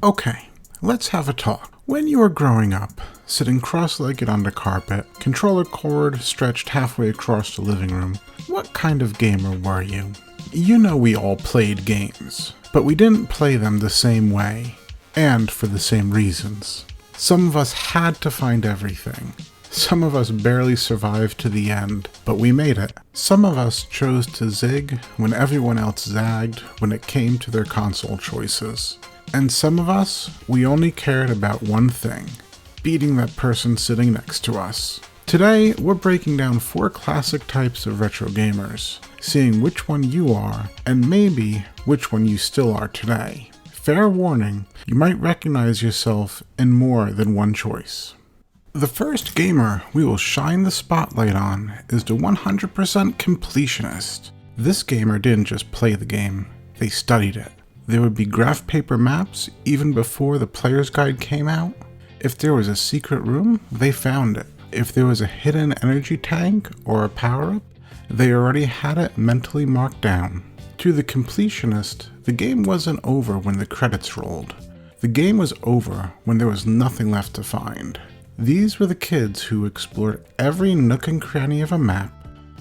Okay, let's have a talk. When you were growing up, sitting cross-legged on the carpet, controller cord stretched halfway across the living room, what kind of gamer were you? You know we all played games, but we didn't play them the same way, and for the same reasons. Some of us had to find everything. Some of us barely survived to the end, but we made it. Some of us chose to zig when everyone else zagged when it came to their console choices. And some of us, we only cared about one thing: beating that person sitting next to us. Today, we're breaking down 4 classic types of retro gamers, seeing which one you are, and maybe which one you still are today. Fair warning, you might recognize yourself in more than one choice. The first gamer we will shine the spotlight on is the 100% Completionist. This gamer didn't just play the game, they studied it. There would be graph paper maps even before the player's guide came out. If there was a secret room, they found it. If there was a hidden energy tank or a power-up, they already had it mentally marked down. To the Completionist, the game wasn't over when the credits rolled. The game was over when there was nothing left to find. These were the kids who explored every nook and cranny of a map,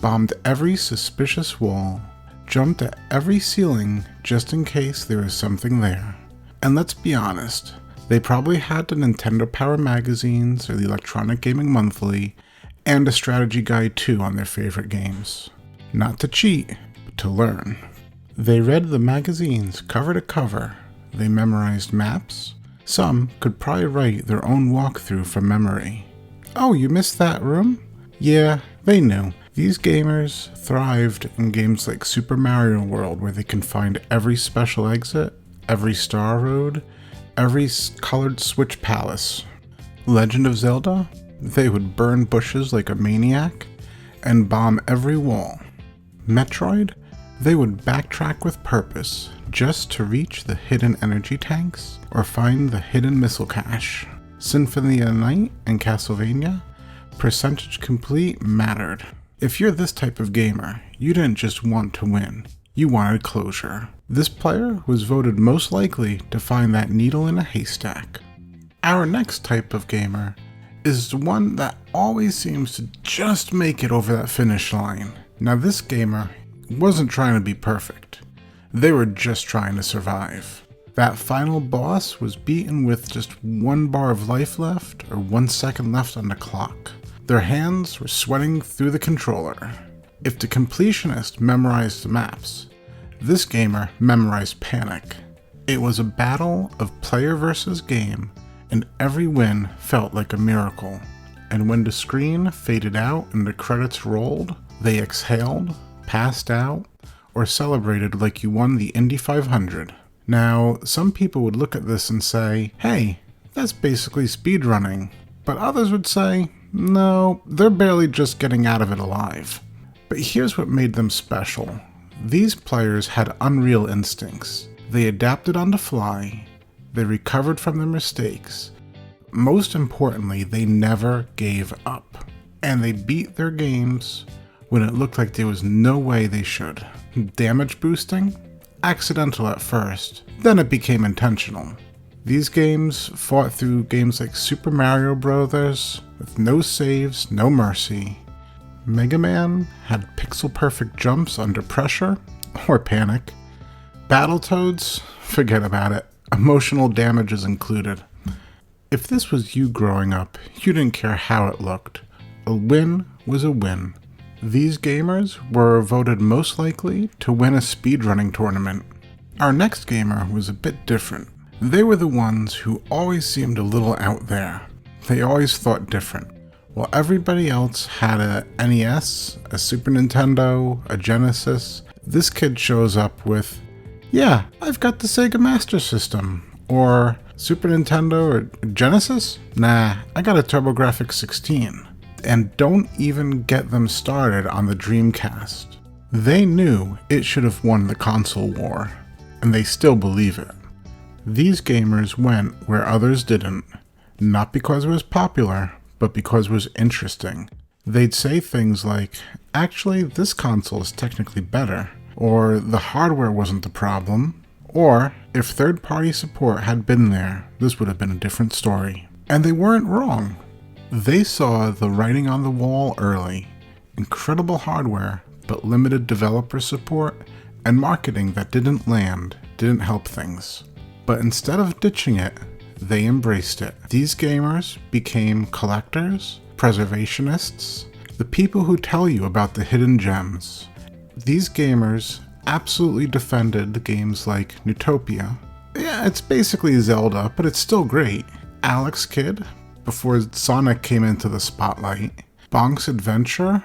bombed every suspicious wall, jumped at every ceiling just in case there was something there. And let's be honest, they probably had the Nintendo Power magazines or the Electronic Gaming Monthly, and a strategy guide too on their favorite games. Not to cheat, but to learn. They read the magazines cover to cover, they memorized maps. Some could probably write their own walkthrough from memory. Oh, you missed that room? Yeah, they knew. These gamers thrived in games like Super Mario World, where they can find every special exit, every star road, every colored switch palace. Legend of Zelda? They would burn bushes like a maniac and bomb every wall. Metroid? They would backtrack with purpose just to reach the hidden energy tanks or find the hidden missile cache. Symphony of the Night and Castlevania? Percentage complete mattered. If you're this type of gamer, you didn't just want to win, you wanted closure. This player was voted most likely to find that needle in a haystack. Our next type of gamer is the one that always seems to just make it over that finish line. Now this gamer wasn't trying to be perfect. They were just trying to survive. That final boss was beaten with just 1 bar of life left or 1 second left on the clock. Their hands were sweating through the controller. If the Completionist memorized the maps, this gamer memorized panic. It was a battle of player versus game, and every win felt like a miracle. And when the screen faded out and the credits rolled, they exhaled, passed out, or celebrated like you won the Indy 500. Now, some people would look at this and say, hey, that's basically speedrunning. But others would say, no, they're barely just getting out of it alive. But here's what made them special. These players had unreal instincts. They adapted on the fly, they recovered from their mistakes. Most importantly, they never gave up. And they beat their games when it looked like there was no way they should. Damage boosting? Accidental at first, then it became intentional. These games fought through games like Super Mario Bros. With no saves, no mercy. Mega Man had pixel-perfect jumps under pressure or panic. Battletoads? Forget about it. Emotional damage is included. If this was you growing up, you didn't care how it looked. A win was a win. These gamers were voted most likely to win a speedrunning tournament. Our next gamer was a bit different. They were the ones who always seemed a little out there. They always thought different. While everybody else had a NES, a Super Nintendo, a Genesis, this kid shows up with, yeah, I've got the Sega Master System, or Super Nintendo or Genesis? Nah, I got a TurboGrafx 16. And don't even get them started on the Dreamcast. They knew it should have won the console war, and they still believe it. These gamers went where others didn't, not because it was popular, but because it was interesting. They'd say things like, actually, this console is technically better, or the hardware wasn't the problem, or If third-party support had been there, this would have been a different story. And they weren't wrong. They saw the writing on the wall early. Incredible hardware, but limited developer support, and marketing that didn't land, didn't help things. But instead of ditching it, they embraced it. These gamers became collectors, preservationists, the people who tell you about the hidden gems. These gamers absolutely defended games like Neutopia. Yeah, it's basically Zelda, but it's still great. Alex Kidd, before Sonic came into the spotlight. Bonk's Adventure,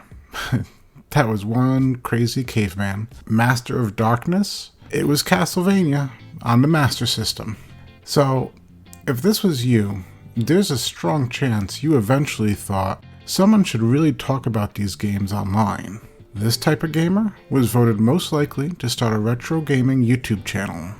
that was one crazy caveman. Master of Darkness, it was Castlevania on the Master System. So, if this was you, there's a strong chance you eventually thought someone should really talk about these games online. This type of gamer was voted most likely to start a retro gaming YouTube channel.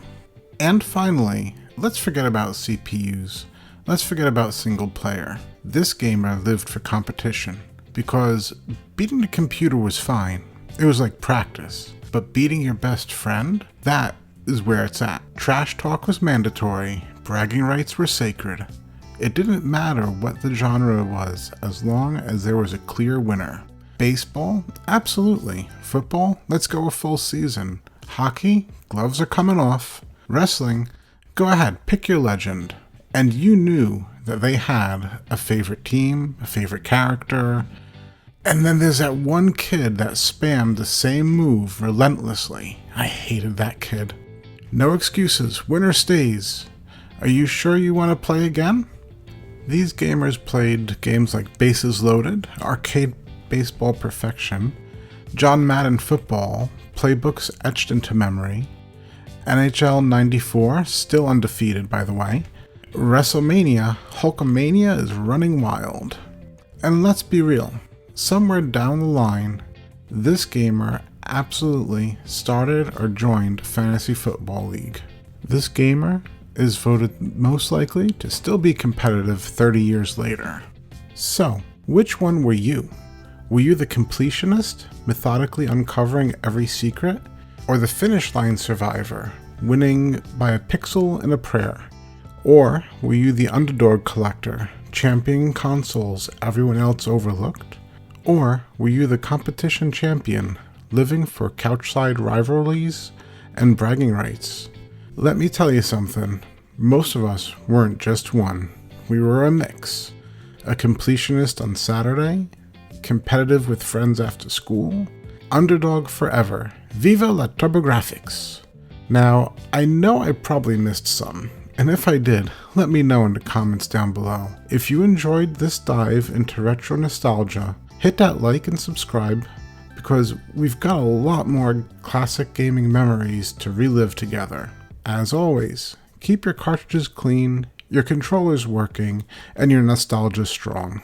And finally, let's forget about CPUs. Let's forget about single player. This gamer lived for competition, because beating the computer was fine. It was like practice. But beating your best friend? That is where it's at. Trash talk was mandatory. Bragging rights were sacred. It didn't matter what the genre was, as long as there was a clear winner. Baseball? Absolutely. Football? Let's go a full season. Hockey? Gloves are coming off. Wrestling? Go ahead, pick your legend. And you knew that they had a favorite team, a favorite character. And then there's that one kid that spammed the same move relentlessly. I hated that kid. No excuses, winner stays. Are you sure you want to play again? These gamers played games like Bases Loaded, Arcade Baseball Perfection, John Madden Football, playbooks etched into memory, NHL 94, still undefeated by the way, WrestleMania, Hulkamania is running wild. And let's be real, somewhere down the line, this gamer absolutely started or joined Fantasy Football League. This gamer is voted most likely to still be competitive 30 years later. So, which one were you? Were you the completionist, methodically uncovering every secret? Or the finish line survivor, winning by a pixel and a prayer? Or were you the underdog collector, championing consoles everyone else overlooked? Or were you the competition champion, living for couchside rivalries and bragging rights? Let me tell you something, most of us weren't just one, we were a mix. A completionist on Saturday, competitive with friends after school, underdog forever, viva la TurboGrafx. Now, I know I probably missed some, and if I did, let me know in the comments down below. If you enjoyed this dive into retro nostalgia, hit that like and subscribe, because we've got a lot more classic gaming memories to relive together. As always, keep your cartridges clean, your controllers working, and your nostalgia strong.